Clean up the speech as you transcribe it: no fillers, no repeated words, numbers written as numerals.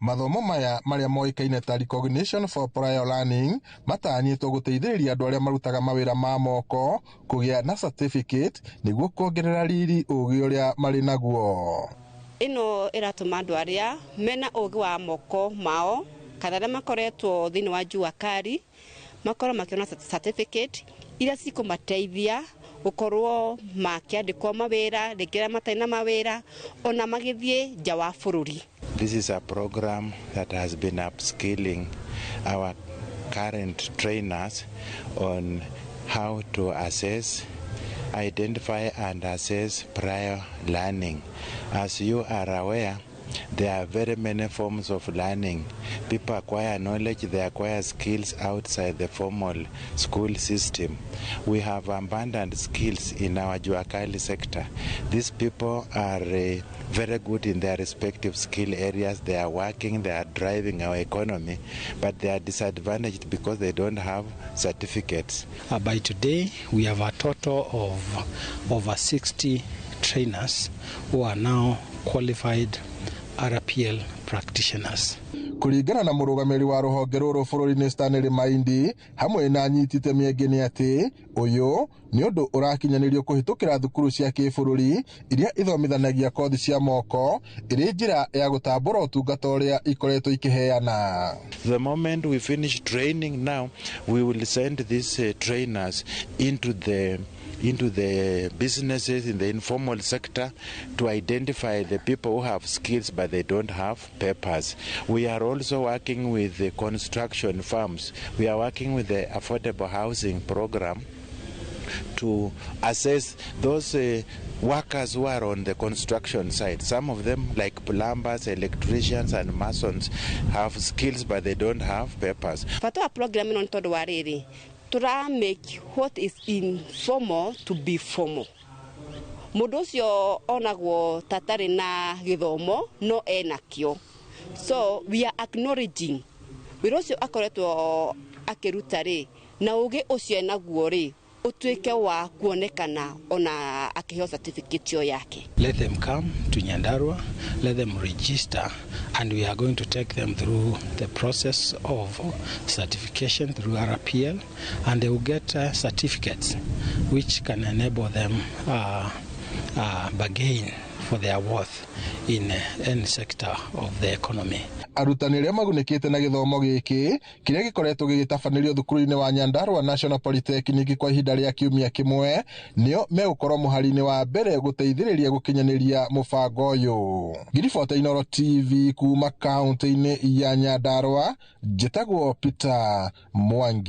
Mathomo maya maria moikaine ta recognition for prior learning matanyitwo guteithĩrĩria andũ arĩa marutaga mawĩra ma moko kũgĩa na certificate nĩguo kuongerera riri ũgĩ ũrĩa marĩ naguo. Ino iratũma andũ arĩa mena ũgĩ wa moko mao kana arĩa makoretwo thĩinĩ wa jua kari makorwo makiona certificate iria cikumateithia gukorwo makiandĩkwo mawĩra rĩngĩ matarĩ na mawĩra ona magĩthiĩ nja wa bũrũri. This is a program that has been upskilling our current trainers on how to assess, identify and assess prior learning. As you are aware, there are very many forms of learning. People acquire knowledge, they acquire skills outside the formal school system. We have abundant skills in our Juakali sector. These people are very good in their respective skill areas. They are working, they are driving our economy, but they are disadvantaged because they don't have certificates. By today, we have a total of over 60 trainers who are now qualified RPL practitioners. Kũringana na mũrũgamĩrĩri wa rũhonge rũrũ bũrũri-inĩ Stanley Maindi hamwe na anyitĩte mĩeke nĩ atĩ ũyũ nĩ ũndũ ũrakinyanĩrio kũhĩtũkĩra thukuru cia kĩbũrũri iria ithomithanagia kothi cia moko ĩrĩ njĩra ya gũtambũra ũtungata ũrĩa ikoretwo ikĩheana. The moment we finish training now, we will send these trainers into the businesses in the informal sector to identify the people who have skills but they don't have papers. We are also working with the construction firms. We are working with the affordable housing program to assess those workers who are on the construction side. Some of them, like plumbers, electricians and masons, have skills but they don't have papers. Fatwa program on todo wariri. To make what is informal to be formal. Mũndũ ũcio onagwo tatarĩ na gĩthomo no enakio. So we are acknowledging wĩra ũcio akoretwo akĩruta rĩ na ũgĩ ũcio enaguo rĩ utuĩke wa kuonekana ona akiheo certificate yake. Let them come to Nyandarua, let them register, and we are going to take them through the process of certification through RPL, and they will get certificates which can enable them bargain for their worth in any sector of the economy. Arutani arĩa magunĩkĩte na gĩthomo gĩkĩ kĩrĩa gĩkoretwo gĩgĩtabanĩrio thukuru-inĩ wa Nyandarua National Polytechnic kwa ihinda rĩa kiumia kĩmwe nĩo megũkorwo mũhari-inĩ wa mbere gũteithĩrĩria gũkinyanĩria mũbango ũyũ. Ngiribota Inooro TV kuma kaunti-inĩ ya Nyandarua, njĩtagwo Peter Mwangi.